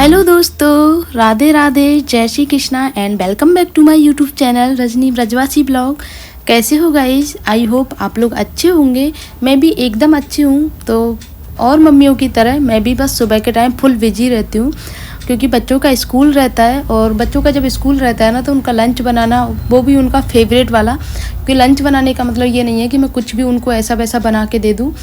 Hello दोस्तों, राधे राधे, जय Shri Krishna and welcome back to my YouTube channel Rajni Brajwasi blog. कैसे हो गाइस? आई होप आप लोग अच्छे होंगे। मैं भी एकदम अच्छी हूँ। तो और मम्मियों की तरह मैं भी बस सुबह के टाइम फुल बिजी रहती हूँ, क्योंकि बच्चों का स्कूल रहता है। और बच्चों का जब स्कूल रहता है ना, तो उनका लंच बनाना, वो भी उनका फेवरेट वाला। क्योंकि लंच बनाने का मतलब ये नहीं है कि मैं कुछ भी उनको ऐसा वैसा बना के दे दूँ।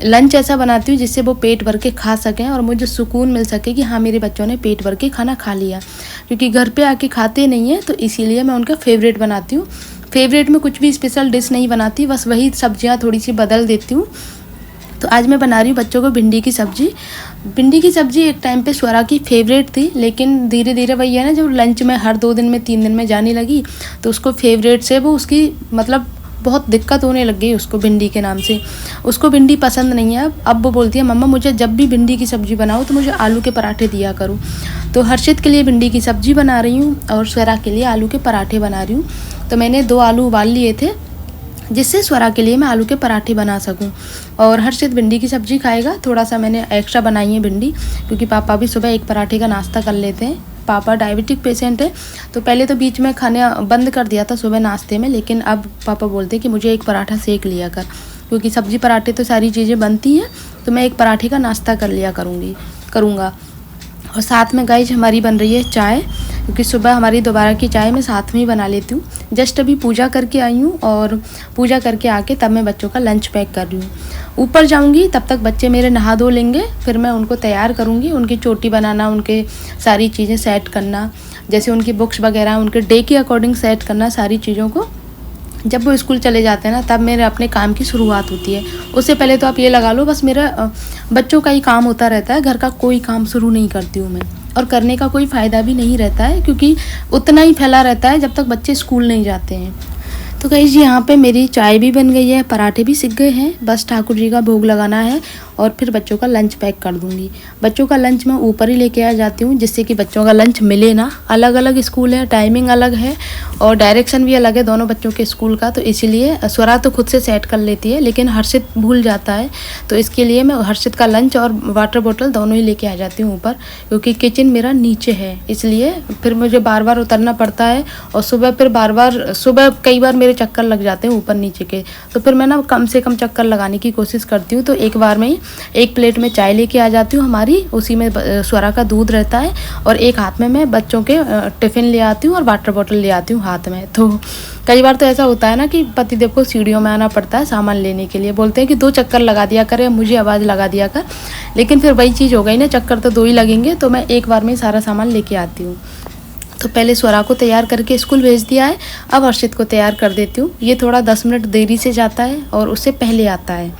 लंच ऐसा बनाती हूँ जिससे वो पेट भर के खा सकें और मुझे सुकून मिल सके कि हाँ, मेरे बच्चों ने पेट भर के खाना खा लिया। क्योंकि घर पे आके खाते नहीं हैं, तो इसीलिए मैं उनका फेवरेट बनाती हूँ। फेवरेट में कुछ भी स्पेशल डिश नहीं बनाती, बस वही सब्जियाँ थोड़ी सी बदल देती हूँ। तो आज मैं बना रही हूँ बच्चों को भिंडी की सब्ज़ी। भिंडी की सब्ज़ी एक टाइम पे स्वरा की फेवरेट थी, लेकिन धीरे धीरे वही है ना, जब लंच में हर 2 दिन में 3 दिन में जाने लगी, तो उसको फेवरेट से वो उसकी मतलब बहुत दिक्कत होने लग गई उसको भिंडी के नाम से। उसको भिंडी पसंद नहीं है। अब वो बोलती है, मम्मा मुझे जब भी भिंडी की सब्ज़ी बनाओ तो मुझे आलू के पराठे दिया करो। तो हर्षित के लिए भिंडी की सब्ज़ी बना रही हूँ और स्वरा के लिए आलू के पराठे बना रही हूँ। तो मैंने 2 आलू उबाल लिए थे, जिससे स्वरा के लिए मैं आलू के पराठे बना सकूं। और हर्षित भिंडी की सब्ज़ी खाएगा। थोड़ा सा मैंने एक्स्ट्रा बनाई है भिंडी, क्योंकि पापा भी सुबह एक पराठे का नाश्ता कर लेते हैं। पापा डायबिटिक पेशेंट है, तो पहले तो बीच में खाने बंद कर दिया था सुबह नाश्ते में, लेकिन अब पापा बोलते हैं कि मुझे एक पराठा सेक लिया कर, क्योंकि सब्ज़ी पराठे तो सारी चीज़ें बनती हैं, तो मैं एक पराठे का नाश्ता कर लिया करूँगा। और साथ में गाइस हमारी बन रही है चाय, क्योंकि सुबह हमारी दोबारा की चाय मैं साथ में ही बना लेती हूँ। जस्ट अभी पूजा करके आई हूँ, और पूजा करके आके तब मैं बच्चों का लंच पैक कर रही हूँ। ऊपर जाऊँगी तब तक बच्चे मेरे नहा धो लेंगे, फिर मैं उनको तैयार करूँगी। उनकी चोटी बनाना, उनके सारी चीज़ें सेट करना, जैसे उनकी बुक्स वगैरह उनके डे के अकॉर्डिंग सेट करना, सारी चीज़ों को। जब वो स्कूल चले जाते हैं ना, तब मेरे अपने काम की शुरुआत होती है। उससे पहले तो आप ये लगा लो, बस मेरा बच्चों का ही काम होता रहता है। घर का कोई काम शुरू नहीं करती हूँ मैं, और करने का कोई फ़ायदा भी नहीं रहता है, क्योंकि उतना ही फैला रहता है जब तक बच्चे स्कूल नहीं जाते हैं। तो गाइस यहाँ पे मेरी चाय भी बन गई है, पराठे भी सिक गए हैं, बस ठाकुर जी का भोग लगाना है और फिर बच्चों का लंच पैक कर दूँगी। बच्चों का लंच मैं ऊपर ही लेके आ जाती हूँ, जिससे कि बच्चों का लंच मिले ना। अलग अलग स्कूल है, टाइमिंग अलग है और डायरेक्शन भी अलग है दोनों बच्चों के स्कूल का। तो इसीलिए स्वरा तो खुद से सेट कर लेती है, लेकिन हर्षित भूल जाता है। तो इसके लिए मैं हर्षित का लंच और वाटर बोतल दोनों ही लेके आ जाती हूँ ऊपर, क्योंकि किचन मेरा नीचे है, इसलिए फिर मुझे बार बार उतरना पड़ता है। और सुबह फिर सुबह कई बार मेरे चक्कर लग जाते हैं ऊपर नीचे के, तो फिर मैं ना कम से कम चक्कर लगाने की कोशिश करती हूँ। तो एक बार में ही एक प्लेट में चाय लेके आ जाती हूँ हमारी, उसी में स्वरा का दूध रहता है, और एक हाथ में मैं बच्चों के टिफ़िन ले आती हूँ और वाटर बॉटल ले आती हूँ हाथ में। तो कई बार तो ऐसा होता है ना कि पतिदेव को सीढ़ियों में आना पड़ता है सामान लेने के लिए। बोलते हैं कि 2 चक्कर लगा दिया कर, मुझे आवाज़ लगा दिया कर, लेकिन फिर वही चीज़ हो गई ना, चक्कर तो 2 ही लगेंगे। तो मैं एक बार में ही सारा सामान लेके आती हूँ। तो पहले स्वरा को तैयार करके स्कूल भेज दिया है, अब हर्षित को तैयार कर देती हूँ। ये थोड़ा 10 मिनट देरी से जाता है और उससे पहले आता है,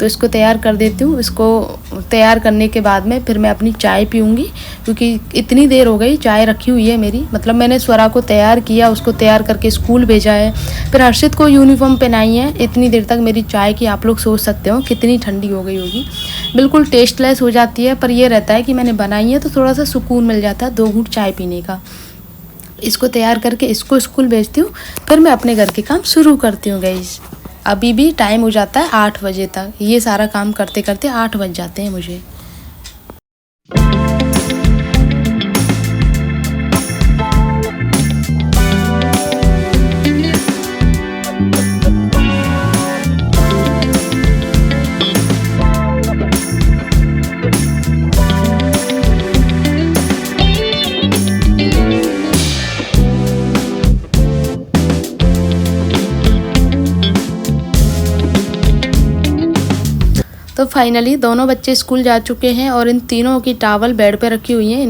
तो इसको तैयार कर देती हूँ। इसको तैयार करने के बाद में फिर मैं अपनी चाय पीऊँगी, क्योंकि इतनी देर हो गई चाय रखी हुई है मेरी। मतलब मैंने स्वरा को तैयार किया, उसको तैयार करके स्कूल भेजा है, फिर हर्षित को यूनिफॉर्म पहनाई है। इतनी देर तक मेरी चाय की आप लोग सोच सकते हो कितनी ठंडी हो गई होगी, बिल्कुल टेस्टलेस हो जाती है। पर ये रहता है कि मैंने बनाई है, तो थोड़ा सा सुकून मिल जाता है 2 घूंट चाय पीने का। इसको तैयार करके इसको स्कूल भेजती हूँ, फिर मैं अपने घर के काम शुरू करती हूँ गाइस। अभी भी टाइम हो जाता है 8 बजे तक, ये सारा काम करते करते 8 बज जाते हैं मुझे। तो फाइनली दोनों बच्चे स्कूल जा चुके हैं, और इन तीनों की टावल बेड पे रखी हुई हैं।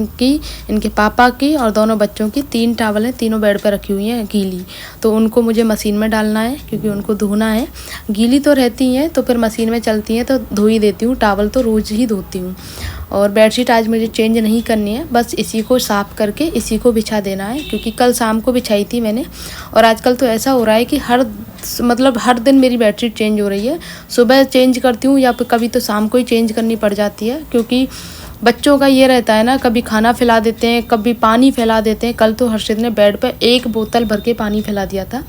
इनके पापा की और दोनों बच्चों की 3 टावल हैं, तीनों बेड पे रखी हुई हैं गीली। तो उनको मुझे मशीन में डालना है, क्योंकि उनको धोना है। गीली तो रहती हैं तो फिर मशीन में चलती हैं तो धो ही देती हूँ, टावल तो रोज़ ही धोती हूँ। और बेडशीट आज मुझे चेंज नहीं करनी है, बस इसी को साफ़ करके इसी को बिछा देना है, क्योंकि कल शाम को बिछाई थी मैंने। और आजकल तो ऐसा हो रहा है कि हर दिन मेरी बेडशीट चेंज हो रही है। सुबह चेंज करती हूँ, या फिर कभी तो शाम को ही चेंज करनी पड़ जाती है, क्योंकि बच्चों का ये रहता है ना, कभी खाना फैला देते हैं, कभी पानी फैला देते हैं। कल तो हर्षित ने बेड पे 1 बोतल भर के पानी फैला दिया था।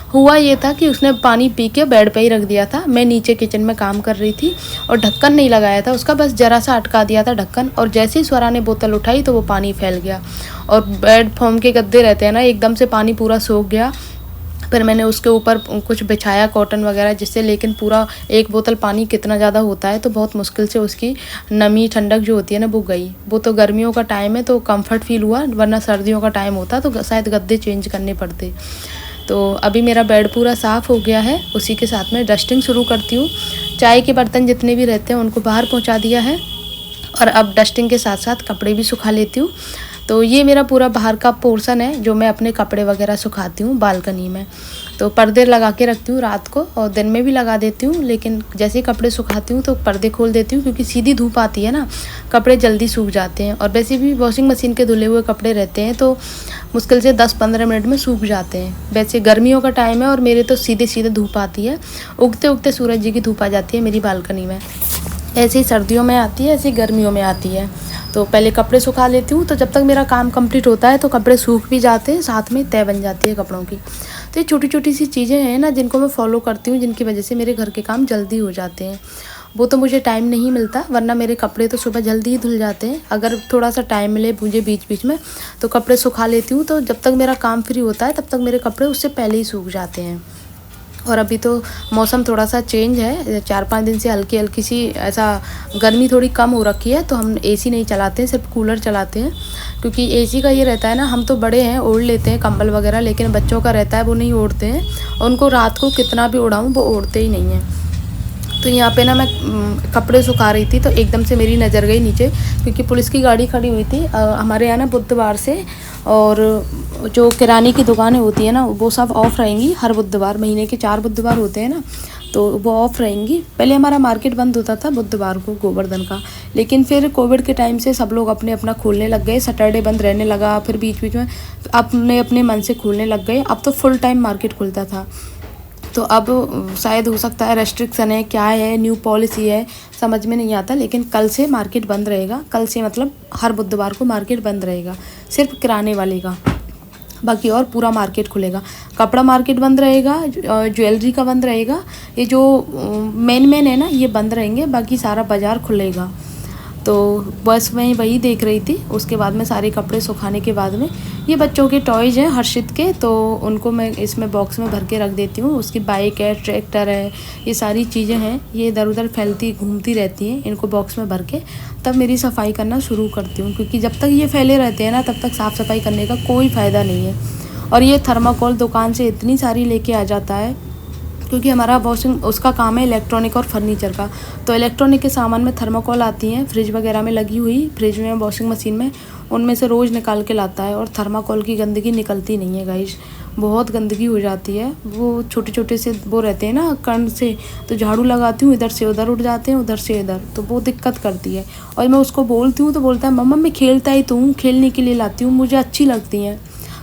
हुआ ये था कि उसने पानी पी के बेड पे ही रख दिया था। मैं नीचे किचन में काम कर रही थी और ढक्कन नहीं लगाया था उसका, बस ज़रा सा अटका दिया था ढक्कन, और जैसे ही स्वरा ने बोतल उठाई तो वो पानी फैल गया। और बेड फोम के गद्दे रहते हैं ना, एकदम से पानी पूरा सूख गया। फिर मैंने उसके ऊपर कुछ बिछाया कॉटन वगैरह जिससे, लेकिन पूरा 1 बोतल पानी कितना ज़्यादा होता है, तो बहुत मुश्किल से उसकी नमी ठंडक जो होती है ना वो गई। वो तो गर्मियों का टाइम है तो कंफर्ट फील हुआ, वरना सर्दियों का टाइम होता तो शायद गद्दे चेंज करने पड़ते। तो अभी मेरा बेड पूरा साफ़ हो गया है। उसी के साथ में डस्टिंग शुरू करती हूँ। चाय के बर्तन जितने भी रहते हैं उनको बाहर पहुँचा दिया है, और अब डस्टिंग के साथ साथ कपड़े भी सुखा लेती हूँ। तो ये मेरा पूरा बाहर का पोर्शन है जो मैं अपने कपड़े वगैरह सुखाती हूँ बालकनी में। तो पर्दे लगा के रखती हूँ रात को, और दिन में भी लगा देती हूँ, लेकिन जैसे ही कपड़े सुखाती हूँ तो पर्दे खोल देती हूँ, क्योंकि सीधी धूप आती है ना, कपड़े जल्दी सूख जाते हैं। और वैसे भी वॉशिंग मशीन के धुले हुए कपड़े रहते हैं तो मुश्किल से 10-15 मिनट में सूख जाते हैं। वैसे गर्मियों का टाइम है और मेरे तो सीधे सीधे धूप आती है, उगते उगते सूरज जी की धूप आ जाती है मेरी बालकनी में। ऐसे ही सर्दियों में आती है, ऐसे ही गर्मियों में आती है। तो पहले कपड़े सुखा लेती हूँ, तो जब तक मेरा काम कंप्लीट होता है तो कपड़े सूख भी जाते हैं, साथ में तय बन जाती है कपड़ों की। तो ये छोटी छोटी सी चीज़ें हैं ना जिनको मैं फॉलो करती हूँ, जिनकी वजह से मेरे घर के काम जल्दी हो जाते हैं। वो तो मुझे टाइम नहीं मिलता, वरना मेरे कपड़े तो सुबह जल्दी ही धुल जाते हैं। अगर थोड़ा सा टाइम मिले मुझे बीच बीच में तो कपड़े सुखा लेती हूँ, तो जब तक मेरा काम फ्री होता है तब तक मेरे कपड़े उससे पहले ही सूख जाते हैं। और अभी तो मौसम थोड़ा सा चेंज है, 4-5 दिन से हल्की हल्की सी ऐसा गर्मी थोड़ी कम हो रखी है, तो हम एसी नहीं चलाते हैं, सिर्फ कूलर चलाते हैं। क्योंकि एसी का ये रहता है ना, हम तो बड़े हैं ओढ़ लेते हैं कंबल वगैरह, लेकिन बच्चों का रहता है वो नहीं ओढ़ते हैं, और उनको रात को कितना भी ओढ़ाऊँ वो ओढ़ते ही नहीं हैं। तो यहाँ पे ना मैं कपड़े सुखा रही थी तो एकदम से मेरी नज़र गई नीचे, क्योंकि पुलिस की गाड़ी खड़ी हुई थी हमारे यहाँ ना बुधवार से। और जो किराने की दुकानें होती है ना वो सब ऑफ़ रहेंगी हर बुधवार, महीने के 4 बुधवार होते हैं ना, तो वो ऑफ़ रहेंगी। पहले हमारा मार्केट बंद होता था बुधवार को गोवर्धन का, लेकिन फिर कोविड के टाइम से सब लोग अपने अपना खोलने लग गए, सैटरडे बंद रहने लगा, फिर बीच बीच में अपने अपने मन से खोलने लग गए। अब तो फुल टाइम मार्केट खुलता था। तो अब शायद हो सकता है रेस्ट्रिक्शन है, क्या है, न्यू पॉलिसी है, समझ में नहीं आता। लेकिन कल से मार्केट बंद रहेगा, कल से मतलब हर बुधवार को मार्केट बंद रहेगा, सिर्फ किराने वाले का, बाकी और पूरा मार्केट खुलेगा। कपड़ा मार्केट बंद रहेगा, ज्वेलरी का बंद रहेगा, ये जो मेन है ना ये बंद रहेंगे, बाकी सारा बाज़ार खुलेगा। तो बस मैं वही देख रही थी। उसके बाद में सारे कपड़े सुखाने के बाद में ये बच्चों के टॉयज़ हैं हर्षित के, तो उनको मैं इसमें बॉक्स में भर के रख देती हूँ। उसकी बाइक है, ट्रैक्टर है, ये सारी चीज़ें हैं, ये इधर उधर फैलती घूमती रहती हैं, इनको बॉक्स में भर के तब मेरी सफाई करना शुरू करती हूँ। क्योंकि जब तक ये फैले रहते हैं ना तब तक साफ़ सफाई करने का कोई फ़ायदा नहीं है। और ये थर्माकोल दुकान से इतनी सारी लेके आ जाता है, क्योंकि हमारा वॉशिंग उसका काम है इलेक्ट्रॉनिक और फर्नीचर का। तो इलेक्ट्रॉनिक के सामान में थर्माकोल आती हैं, फ्रिज वगैरह में लगी हुई, फ्रिज में, वॉशिंग मशीन में, उनमें से रोज़ निकाल के लाता है। और थर्माकोल की गंदगी निकलती नहीं है गाइस, बहुत गंदगी हो जाती है। वो छोटे छोटे से वो रहते हैं ना कण से, तो झाड़ू लगाती हूँ इधर से उधर उठ जाते हैं, उधर से इधर, तो वो दिक्कत करती है। और मैं उसको बोलती हूँ तो बोलता है मम्मा मैं खेलता ही तो हूँ, खेलने के लिए लाती हूँ, मुझे अच्छी लगती हैं।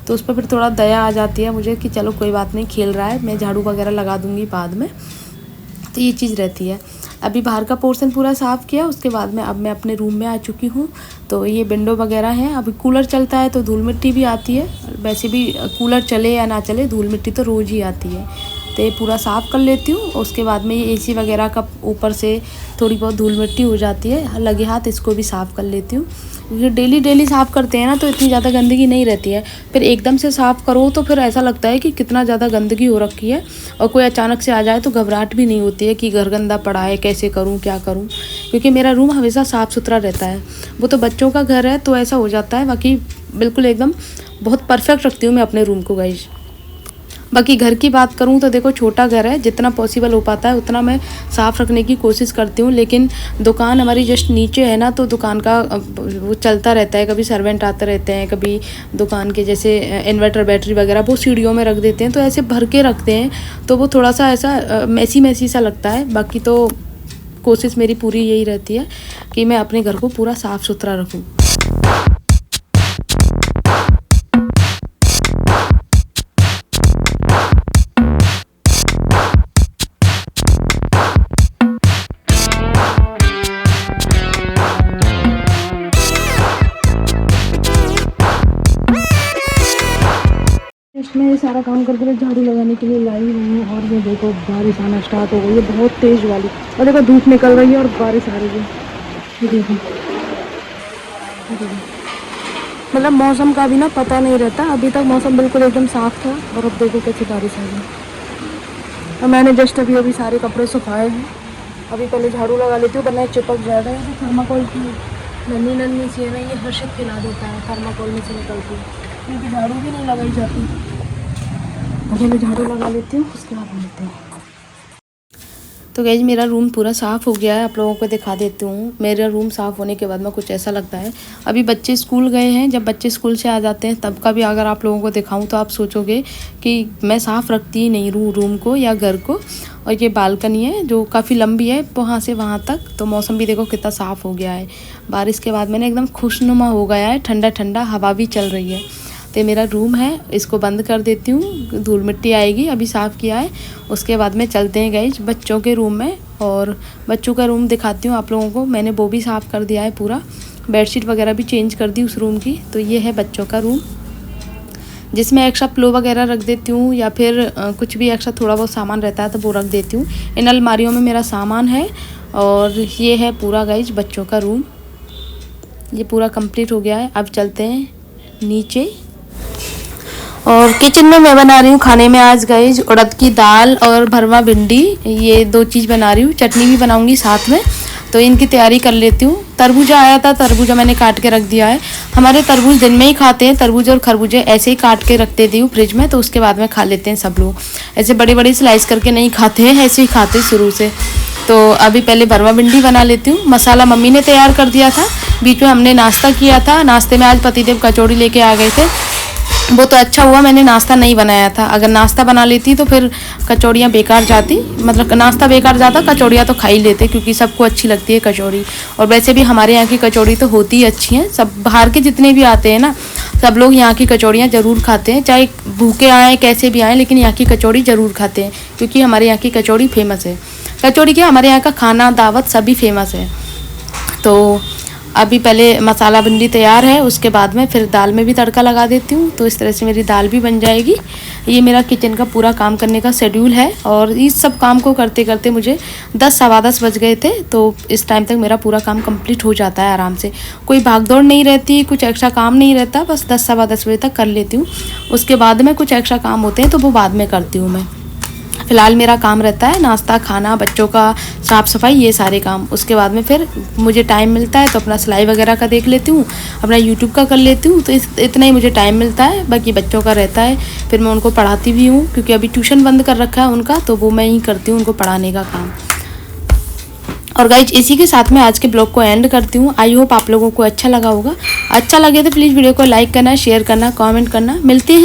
तो उस पर फिर थोड़ा दया आ जाती है मुझे कि चलो कोई बात नहीं, खेल रहा है, मैं झाड़ू वगैरह लगा दूँगी बाद में। तो ये चीज़ रहती है। अभी बाहर का पोर्शन पूरा साफ़ किया, उसके बाद में अब मैं अपने रूम में आ चुकी हूँ। तो ये विंडो वगैरह है, अभी कूलर चलता है तो धूल मिट्टी भी आती है। वैसे भी कूलर चले या ना चले धूल मिट्टी तो रोज़ ही आती है, तो ये पूरा साफ़ कर लेती हूँ। उसके बाद में ये एसी वगैरह का ऊपर से थोड़ी बहुत धूल मिट्टी हो जाती है, लगे हाथ इसको भी साफ़ कर लेती हूँ। क्योंकि डेली साफ़ करते हैं ना तो इतनी ज़्यादा गंदगी नहीं रहती है। फिर एकदम से साफ़ करो तो फिर ऐसा लगता है कि कितना ज़्यादा गंदगी हो रखी है, और कोई अचानक से आ जाए तो घबराहट भी नहीं होती है कि घर गंदा पड़ा है, कैसे करूँ, क्या करूँ। क्योंकि मेरा रूम हमेशा साफ़ सुथरा रहता है। वो तो बच्चों का घर है तो ऐसा हो जाता है, बाकी बिल्कुल एकदम बहुत परफेक्ट रखती हूँ मैं अपने रूम को गाइस। बाकी घर की बात करूँ तो देखो छोटा घर है, जितना पॉसिबल हो पाता है उतना मैं साफ़ रखने की कोशिश करती हूँ। लेकिन दुकान हमारी जस्ट नीचे है ना, तो दुकान का वो चलता रहता है, कभी सर्वेंट आते रहते हैं, कभी दुकान के जैसे इन्वर्टर बैटरी वगैरह वो सीढ़ियों में रख देते हैं, तो ऐसे भर के रखते हैं, तो वो थोड़ा सा ऐसा मैसी सा लगता है। बाकी तो कोशिश मेरी पूरी यही रहती है कि मैं अपने घर को पूरा साफ़ सुथरा रखूँ। मैं ये सारा काम करके मैं झाड़ू लगाने के लिए लाई हुई हूँ और ये देखो बारिश आना स्टार्ट हो गई है, बहुत तेज़ वाली। और देखो धूप निकल रही है और बारिश आ रही है। ये देखो मतलब मौसम का भी ना पता नहीं रहता। अभी तक मौसम बिल्कुल एकदम साफ था और अब देखो कैसे बारिश आ गई। और मैंने जस्ट अभी अभी सारे कपड़े सुखाए हैं। अभी पहले झाड़ू लगा लेती हूँ वरना चिपक जाएगा। ये थर्माकोल की नन्ही नन्ही सी है ना, ये हर्षित पिला देता है थर्माकोल में से निकलती है, क्योंकि झाड़ू भी नहीं लगाई जाती। अभी मैं झाड़ू लगा लेती हूँ, उसके बाद मिलते हैं। तो गाइस मेरा रूम पूरा साफ़ हो गया है, आप लोगों को दिखा देती हूँ। मेरा रूम साफ़ होने के बाद में कुछ ऐसा लगता है। अभी बच्चे स्कूल गए हैं, जब बच्चे स्कूल से आ जाते हैं तब का भी अगर आप लोगों को दिखाऊँ तो आप सोचोगे कि मैं साफ़ रखती ही नहीं रूम को या घर को। और ये बालकनी है जो काफ़ी लंबी है वहाँ से वहाँ तक। तो मौसम भी देखो कितना साफ़ हो गया है। बारिश के बाद मैंने एकदम खुशनुमा हो गया है, ठंडा ठंडा हवा भी चल रही है। तो मेरा रूम है, इसको बंद कर देती हूँ, धूल मिट्टी आएगी। अभी साफ़ किया है, उसके बाद में चलते हैं गाइस बच्चों के रूम में और बच्चों का रूम दिखाती हूँ आप लोगों को। मैंने वो भी साफ़ कर दिया है पूरा, बेडशीट वगैरह भी चेंज कर दी उस रूम की। तो ये है बच्चों का रूम जिसमें एक्स्ट्रा पिलो वगैरह रख देती हूँ या फिर कुछ भी एक्स्ट्रा थोड़ा बहुत सामान रहता है तो वो रख देती हूँ। इन अलमारियों में मेरा सामान है। और ये है पूरा गाइस बच्चों का रूम, ये पूरा कंप्लीट हो गया है। अब चलते हैं नीचे। और किचन में मैं बना रही हूँ खाने में आज गाइस उड़द की दाल और भरवा भिंडी, ये 2 चीज़ बना रही हूँ। चटनी भी बनाऊँगी साथ में, तो इनकी तैयारी कर लेती हूँ। तरबूजा आया था, तरबूजा मैंने काट के रख दिया है। हमारे तरबूज दिन में ही खाते हैं, तरबूज और खरबूजे ऐसे ही काट के रख देती हूँ फ्रिज में, तो उसके बाद में खा लेते हैं सब लोग। ऐसे बड़ी बड़ी स्लाइस करके नहीं खाते हैं, ऐसे ही खाते शुरू से। तो अभी पहले भरवा भिंडी बना लेती हूँ। मसाला मम्मी ने तैयार कर दिया था, बीच में हमने नाश्ता किया था। नाश्ते में आज पतिदेव कचौड़ी लेके आ गए थे, वो तो अच्छा हुआ मैंने नाश्ता नहीं बनाया था। अगर नाश्ता बना लेती तो फिर कचौड़ियाँ बेकार जाती, मतलब नाश्ता बेकार जाता, कचौड़ियाँ तो खा ही लेते क्योंकि सबको अच्छी लगती है कचौड़ी। और वैसे भी हमारे यहाँ की कचौड़ी तो होती ही अच्छी हैं। सब बाहर के जितने भी आते हैं ना, सब लोग यहाँ की कचौड़ियाँ ज़रूर खाते हैं, चाहे भूखे आएँ कैसे भी आएँ, लेकिन यहाँ की कचौड़ी ज़रूर खाते हैं क्योंकि हमारे यहाँ की कचौड़ी फेमस है। कचौड़ी क्या, हमारे यहाँ का खाना दावत सभी फेमस है। तो अभी पहले मसाला भिंडी तैयार है, उसके बाद में फिर दाल में भी तड़का लगा देती हूँ। तो इस तरह से मेरी दाल भी बन जाएगी। ये मेरा किचन का पूरा काम करने का शेड्यूल है। और इस सब काम को करते करते मुझे 10 सवा 10 बज गए थे। तो इस टाइम तक मेरा पूरा काम कंप्लीट हो जाता है आराम से, कोई भागदौड़ नहीं रहती, कुछ एक्स्ट्रा काम नहीं रहता। बस 10 सवा 10 बजे तक कर लेती हूँ। उसके बाद में कुछ एक्स्ट्रा काम होते हैं तो वो बाद में करती हूँ मैं। फ़िलहाल मेरा काम रहता है नाश्ता, खाना, बच्चों का साफ़ सफाई, ये सारे काम। उसके बाद में फिर मुझे टाइम मिलता है तो अपना सिलाई वगैरह का देख लेती हूँ, अपना यूट्यूब का कर लेती हूँ। तो इतना ही मुझे टाइम मिलता है, बाकी बच्चों का रहता है। फिर मैं उनको पढ़ाती भी हूँ क्योंकि अभी ट्यूशन बंद कर रखा है उनका, तो वो मैं ही करती हूँ उनको पढ़ाने का काम। और गाइज इसी के साथ में आज के ब्लॉग को एंड करती हूँ। आई होप आप लोगों को अच्छा लगा होगा। अच्छा लगे तो प्लीज़ वीडियो को लाइक करना, शेयर करना, कमेंट करना। मिलते हैं